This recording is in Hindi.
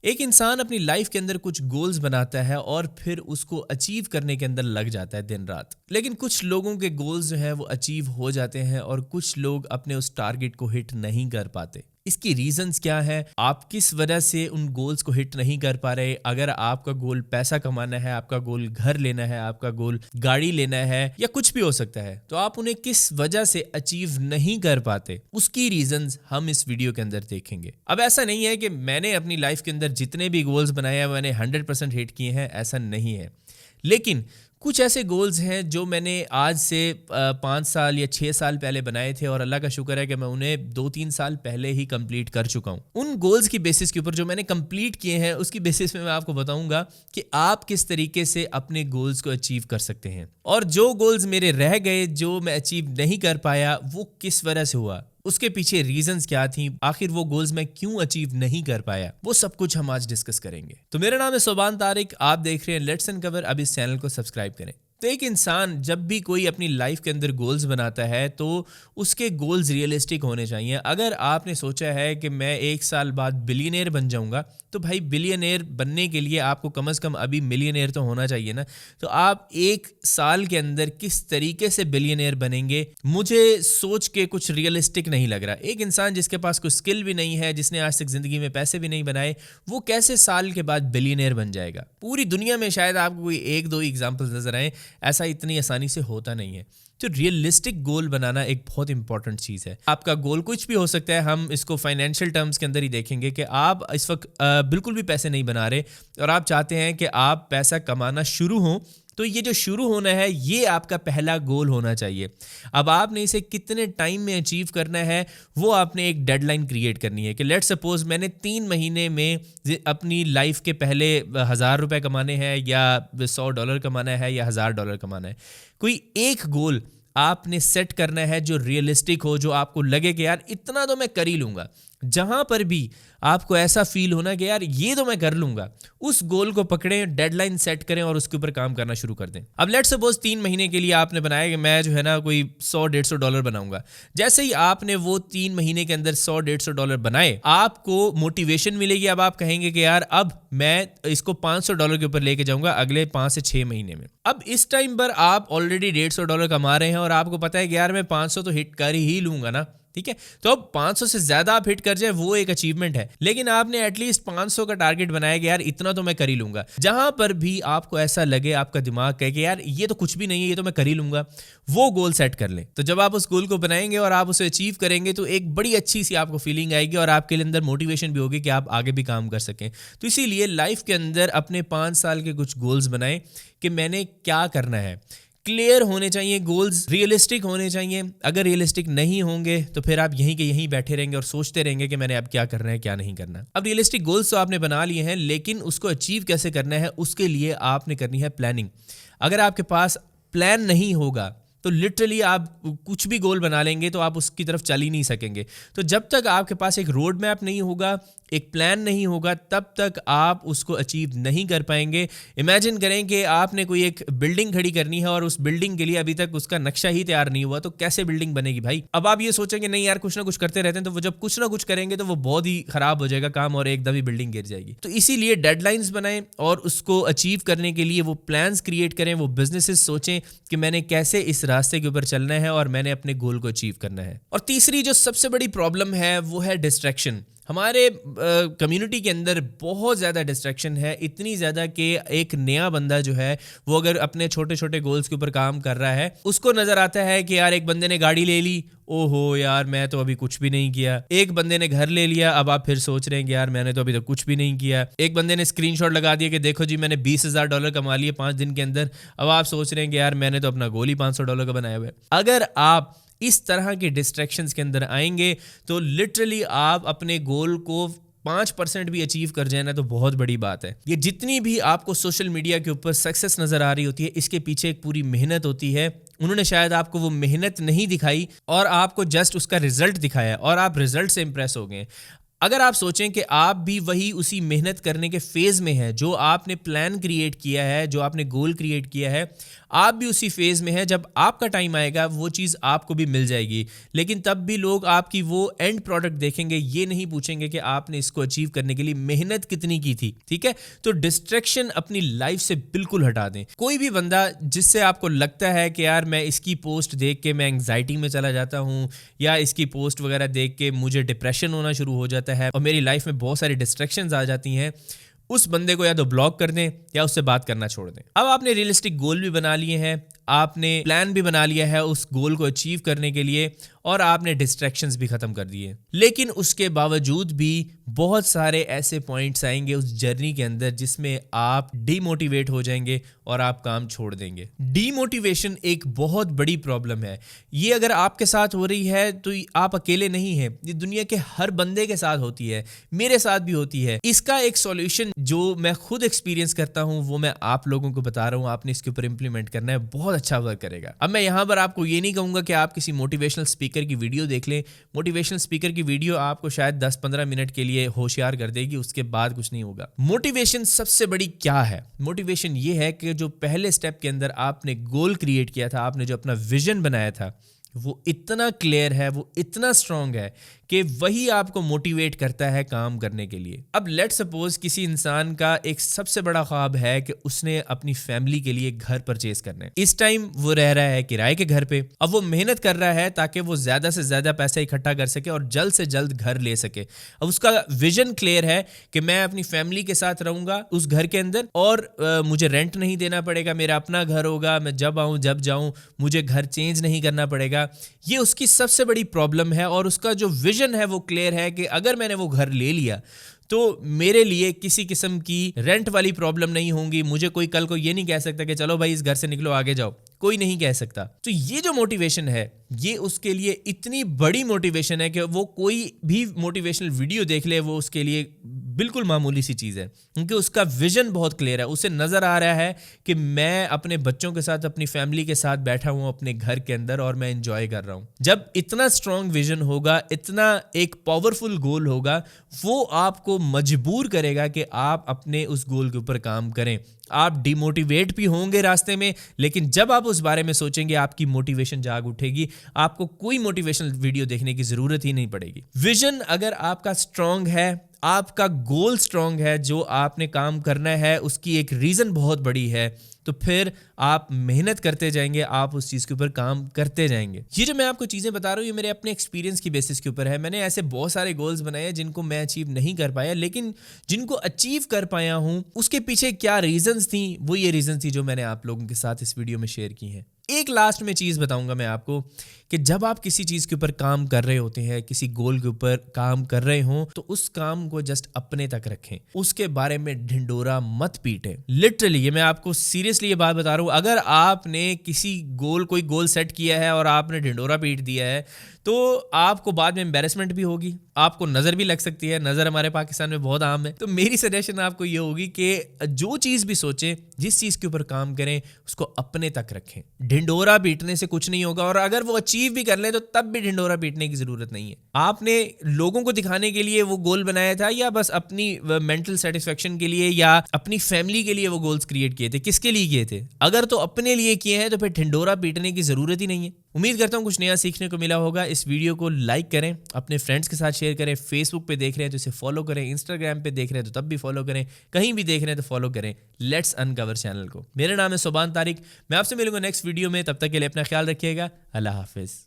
एक इंसान अपनी लाइफ के अंदर कुछ गोल्स बनाता है और फिर उसको अचीव करने के अंदर लग जाता है दिन रात। लेकिन कुछ लोगों के गोल्स जो है वो अचीव हो जाते हैं और कुछ लोग अपने उस टारगेट को हिट नहीं कर पाते। इसकी रीजंस क्या है? आप किस वजह से उन गोल्स को हिट नहीं कर पा रहे? अगर आपका गोल पैसा कमाना है, आपका गोल घर लेना है, आपका गोल गाड़ी लेना है या कुछ भी हो सकता है, तो आप उन्हें किस वजह से अचीव नहीं कर पाते, उसकी रीजंस हम इस वीडियो के अंदर देखेंगे। अब ऐसा नहीं है कि मैंने अपनी लाइफ के अंदर जितने भी गोल्स बनाए हैं मैंने 100% हिट किए हैं, ऐसा नहीं है। लेकिन कुछ ऐसे गोल्स हैं जो मैंने आज से 5 साल या 6 साल पहले बनाए थे और अल्लाह का शुक्र है कि मैं उन्हें 2-3 साल पहले ही कंप्लीट कर चुका हूं। उन गोल्स की बेसिस के ऊपर जो मैंने कंप्लीट किए हैं उसकी बेसिस में मैं आपको बताऊंगा कि आप किस तरीके से अपने गोल्स को अचीव कर सकते हैं, और जो गोल्स मेरे रह गए, जो मैं अचीव नहीं कर पाया, वो किस वजह से हुआ, उसके पीछे रीजंस क्या थी, आखिर वो गोल्स मैं क्यों अचीव नहीं कर पाया, वो सब कुछ हम आज डिस्कस करेंगे। तो मेरा नाम है सोबान तारिक, आप देख रहे हैं लेट्स अनकवर। अब इस चैनल को सब्सक्राइब करें। तो एक इंसान जब भी कोई अपनी लाइफ के अंदर गोल्स बनाता है तो उसके गोल्स रियलिस्टिक होने चाहिए। अगर आपने सोचा है कि मैं 1 साल बाद बिलियनेयर बन जाऊंगा, तो भाई बिलियनेयर बनने के लिए आपको कम से कम अभी मिलियनेयर तो होना चाहिए ना। तो आप 1 साल के अंदर किस तरीके से बिलियनेयर बनेंगे, मुझे सोच के कुछ रियलिस्टिक नहीं लग रहा। एक इंसान जिसके पास कोई स्किल भी नहीं है, जिसने आज तक जिंदगी में पैसे भी नहीं बनाए, वो कैसे साल के बाद बिलियनेयर बन जाएगा? पूरी दुनिया में शायद आपको कोई 1-2 एग्जाम्पल्स नजर आए, ऐसा इतनी आसानी से होता नहीं है। तो रियलिस्टिक गोल बनाना एक बहुत इंपॉर्टेंट चीज़ है। आपका गोल कुछ भी हो सकता है, हम इसको फाइनेंशियल टर्म्स के अंदर ही देखेंगे कि आप इस वक्त बिल्कुल भी पैसे नहीं बना रहे और आप चाहते हैं कि आप पैसा कमाना शुरू हो। तो ये जो शुरू होना है, ये आपका पहला गोल होना चाहिए। अब आपने इसे कितने टाइम में अचीव करना है, वो आपने एक डेडलाइन क्रिएट करनी है कि लेट्स सपोज मैंने 3 महीने में अपनी लाइफ के पहले 1000 रुपये कमाने हैं या $100 कमाना है या $1000 कमाना है। कोई एक गोल आपने सेट करना है जो रियलिस्टिक हो, जो आपको लगे कि यार इतना तो मैं कर ही लूँगा। जहाँ पर भी आपको ऐसा फील होना कि यार ये तो मैं कर लूँगा, उस गोल को पकड़ें, डेडलाइन सेट करें और उसके ऊपर काम करना शुरू कर दें। अब लेट्स सपोज 3 महीने के लिए आपने बनाया कि मैं जो है ना कोई $100-150 बनाऊंगा। जैसे ही आपने वो 3 महीने के अंदर $100-150 बनाए, आपको मोटिवेशन मिलेगी। अब आप कहेंगे कि यार अब मैं इसको $500 के ऊपर लेके जाऊंगा अगले 5 से 6 महीने में। अब इस टाइम पर आप ऑलरेडी $150 कमा रहे हैं और आपको पता है कि यार मैं 500 तो हिट कर ही लूंगा ना, ठीक है। तो अब 500 से ज्यादा आप हिट कर जाए वो एक अचीवमेंट है, लेकिन आपने एटलीस्ट 500 का टारगेट बनाया कि यार इतना तो मैं कर ही लूंगा। जहां पर भी आपको ऐसा लगे, आपका दिमाग कहे कि यार ये तो कुछ भी नहीं है, ये तो मैं कर ही लूंगा, वो गोल सेट कर लें। तो जब आप उस गोल को बनाएंगे और आप उसे अचीव करेंगे तो एक बड़ी अच्छी सी आपको फीलिंग आएगी और आपके अंदर मोटिवेशन भी होगी कि आप आगे भी काम कर सकें। तो इसीलिए लाइफ के अंदर अपने 5 साल के कुछ गोल्स बनाएं कि मैंने क्या करना है। क्लियर होने चाहिए गोल्स, रियलिस्टिक होने चाहिए। अगर रियलिस्टिक नहीं होंगे तो फिर आप यहीं के यहीं बैठे रहेंगे और सोचते रहेंगे कि मैंने अब क्या करना है, क्या नहीं करना। अब रियलिस्टिक गोल्स तो आपने बना लिए हैं, लेकिन उसको अचीव कैसे करना है, उसके लिए आपने करनी है प्लानिंग। अगर आपके पास प्लान नहीं होगा तो लिटरली आप कुछ भी गोल बना लेंगे तो आप उसकी तरफ चल ही नहीं सकेंगे। तो जब तक आपके पास एक रोड मैप नहीं होगा, एक प्लान नहीं होगा, तब तक आप उसको अचीव नहीं कर पाएंगे। इमेजिन करें कि आपने कोई एक बिल्डिंग खड़ी करनी है और उस बिल्डिंग के लिए अभी तक उसका नक्शा ही तैयार नहीं हुआ, तो कैसे बिल्डिंग बनेगी भाई? अब आप ये सोचेंगे नहीं यार कुछ ना कुछ करते रहते हैं, तो वो जब कुछ ना कुछ करेंगे तो वो बहुत ही खराब हो जाएगा काम और एकदम ही बिल्डिंग गिर जाएगी। तो इसीलिए डेडलाइंस बनाएं और उसको अचीव करने के लिए वो प्लान्स क्रिएट करें, वो बिजनेसेस सोचें कि मैंने कैसे इस रास्ते के ऊपर चलना है और मैंने अपने गोल को अचीव करना है। और तीसरी जो सबसे बड़ी प्रॉब्लम है वो है डिस्ट्रैक्शन। हमारे कम्युनिटी के अंदर बहुत ज़्यादा डिस्ट्रैक्शन है, इतनी ज़्यादा कि एक नया बंदा जो है वो अगर अपने छोटे छोटे गोल्स के ऊपर काम कर रहा है, उसको नज़र आता है कि यार एक बंदे ने गाड़ी ले ली, ओहो यार मैं तो अभी कुछ भी नहीं किया। एक बंदे ने घर ले लिया, अब आप फिर सोच रहे हैं कि यार मैंने तो अभी तक कुछ भी नहीं किया। एक बंदे ने स्क्रीनशॉट लगा दिया कि देखो जी मैंने $20,000 कमा लिए 5 दिन के अंदर, अब आप सोच रहे हैं कि यार मैंने तो अपना गोल ही $500 का बनाया हुआ है। अगर आप इस तरह के डिस्ट्रैक्शंस के अंदर आएंगे तो लिटरली आप अपने गोल को 5% भी अचीव कर जाए ना तो बहुत बड़ी बात है। ये जितनी भी आपको सोशल मीडिया के ऊपर सक्सेस नजर आ रही होती है, इसके पीछे एक पूरी मेहनत होती है। उन्होंने शायद आपको वो मेहनत नहीं दिखाई और आपको जस्ट उसका रिजल्ट दिखाया और आप रिजल्ट से इंप्रेस हो गए। अगर आप सोचें कि आप भी वही उसी मेहनत करने के फेज़ में हैं, जो आपने प्लान क्रिएट किया है, जो आपने गोल क्रिएट किया है, आप भी उसी फेज़ में हैं, जब आपका टाइम आएगा वो चीज़ आपको भी मिल जाएगी। लेकिन तब भी लोग आपकी वो एंड प्रोडक्ट देखेंगे, ये नहीं पूछेंगे कि आपने इसको अचीव करने के लिए मेहनत कितनी की थी। ठीक है, तो डिस्ट्रैक्शन अपनी लाइफ से बिल्कुल हटा दें। कोई भी बंदा जिससे आपको लगता है कि यार मैं इसकी पोस्ट देख के मैं एंग्जाइटी में चला जाता हूँ, या इसकी पोस्ट वगैरह देख के मुझे डिप्रेशन होना शुरू हो जाता है और मेरी लाइफ में बहुत सारी डिस्ट्रैक्शंस आ जाती हैं, उस बंदे को या तो ब्लॉक कर दें या उससे बात करना छोड़ दें। अब आपने रियलिस्टिक गोल भी बना लिए हैं, आपने प्लान भी बना लिया है उस गोल को अचीव करने के लिए, और आपने डिस्ट्रैक्शंस भी खत्म कर दिए। लेकिन उसके बावजूद भी बहुत सारे ऐसे पॉइंट्स आएंगे उस जर्नी के अंदर जिसमें आप डीमोटिवेट हो जाएंगे और आप काम छोड़ देंगे। डीमोटिवेशन एक बहुत बड़ी प्रॉब्लम है। ये अगर आपके साथ हो रही है तो आप अकेले नहीं हैं, ये दुनिया के हर बंदे के साथ होती है, मेरे साथ भी होती है। इसका एक सॉल्यूशन जो मैं खुद एक्सपीरियंस करता हूं वो मैं आप लोगों को बता रहा हूं, आपने इसके ऊपर इंप्लीमेंट करना है, बहुत अच्छा वर्क करेगा। अब मैं यहां पर आपको ये नहीं कहूंगा कि आप किसी मोटिवेशनल स्पीकर की वीडियो देख लें। मोटिवेशनल स्पीकर की वीडियो आपको शायद 10-15 मिनट के लिए होशियार कर देगी, उसके बाद कुछ नहीं होगा। मोटिवेशन सबसे बड़ी क्या है? मोटिवेशन ये है कि जो पहले स्टेप के अंदर आपने गोल क्रिएट किया था, आपने जो अपना विजन बनाया था, वो इतना क्लियर है, वो इतना स्ट्रांग है कि वही आपको मोटिवेट करता है काम करने के लिए। अब लेट्स सपोज किसी इंसान का एक सबसे बड़ा ख्वाब है कि उसने अपनी फैमिली के लिए घर परचेज करना है। इस टाइम वो रह रहा है किराए के घर पे। अब वो मेहनत कर रहा है ताकि वो ज्यादा से ज्यादा पैसा इकट्ठा कर सके और जल्द से जल्द घर ले सके। अब उसका विजन क्लियर है कि मैं अपनी फैमिली के साथ रहूंगा उस घर के अंदर, और मुझे रेंट नहीं देना पड़ेगा, मेरा अपना घर होगा, मैं जब आऊं जब जाऊं, मुझे घर चेंज नहीं करना पड़ेगा। ये उसकी सबसे बड़ी प्रॉब्लम है, और उसका जो विजन है वो क्लियर है कि अगर मैंने वो घर ले लिया तो मेरे लिए किसी किस्म की रेंट वाली प्रॉब्लम नहीं होंगी। मुझे कोई कल को ये नहीं कह सकता कि चलो भाई इस घर से निकलो आगे जाओ, कोई नहीं कह सकता। तो ये जो मोटिवेशन है ये उसके लिए इतनी बड़ी मोटिवेशन है कि वो कोई भी मोटिवेशनल वीडियो देख ले वो उसके लिए बिल्कुल मामूली सी चीज़ है, क्योंकि उसका विजन बहुत क्लियर है। उसे नज़र आ रहा है कि मैं अपने बच्चों के साथ, अपनी फैमिली के साथ बैठा हूँ अपने घर के अंदर और मैं एंजॉय कर रहा हूँ। जब इतना स्ट्रॉन्ग विजन होगा, इतना एक पावरफुल गोल होगा, वो आपको मजबूर करेगा कि आप अपने उस गोल के ऊपर काम करें। आप डिमोटिवेट भी होंगे रास्ते में, लेकिन जब आप उस बारे में सोचेंगे आपकी मोटिवेशन जाग उठेगी, आपको कोई मोटिवेशनल वीडियो देखने की जरूरत ही नहीं पड़ेगी। विजन अगर आपका स्ट्रांग है, आपका गोल स्ट्रांग है, जो आपने काम करना है उसकी एक रीजन बहुत बड़ी है, तो फिर आप मेहनत करते जाएंगे, आप उस चीज़ के ऊपर काम करते जाएंगे। ये जो मैं आपको चीज़ें बता रहा हूँ ये मेरे अपने एक्सपीरियंस की बेसिस के ऊपर है। मैंने ऐसे बहुत सारे गोल्स बनाए हैं जिनको मैं अचीव नहीं कर पाया, लेकिन जिनको अचीव कर पाया हूँ उसके पीछे क्या रीजंस थी, वो ये रीजंस थी जो मैंने आप लोगों के साथ इस वीडियो में शेयर की हैं। एक लास्ट में चीज़ बताऊंगा मैं आपको कि जब आप किसी चीज़ के ऊपर काम कर रहे होते हैं, किसी गोल के ऊपर काम कर रहे हो, तो उस काम को जस्ट अपने तक रखें, उसके बारे में ढिंडोरा मत पीटें। लिटरली ये मैं आपको सीरियसली ये बात बता रहा हूँ। अगर आपने कोई गोल सेट किया है और आपने ढिंडोरा पीट दिया है तो आपको बाद में एम्बैरेसमेंट भी होगी, आपको नज़र भी लग सकती है। नज़र हमारे पाकिस्तान में बहुत आम है। तो मेरी सजेशन आपको ये होगी कि जो चीज़ भी सोचें, जिस चीज़ के ऊपर काम करें, उसको अपने तक रखें। ढिंडोरा पीटने से कुछ नहीं होगा, और अगर वो अचीव भी कर लें तो तब भी ढिंडोरा पीटने की ज़रूरत नहीं है। आपने लोगों को दिखाने के लिए वो गोल बनाया था, या बस अपनी मेंटल सेटिस्फेक्शन के लिए या अपनी फैमिली के लिए वो गोल्स क्रिएट किए थे? किसके लिए किए थे? अगर तो अपने लिए किए हैं तो फिर ढिंडोरा पीटने की ज़रूरत ही नहीं है। उम्मीद करता हूँ कुछ नया सीखने को मिला होगा। इस वीडियो को लाइक करें, अपने फ्रेंड्स के साथ शेयर करें, फेसबुक पे देख रहे हैं तो इसे फॉलो करें, इंस्टाग्राम पे देख रहे हैं तो तब भी फॉलो करें, कहीं भी देख रहे हैं तो फॉलो करें लेट्स अनकवर चैनल को। मेरा नाम है सुबान तारिक, मैं आपसे मिलूंगा नेक्स्ट वीडियो में। तब तक के लिए अपना ख्याल रखिएगा। अल्लाह हाफिज़।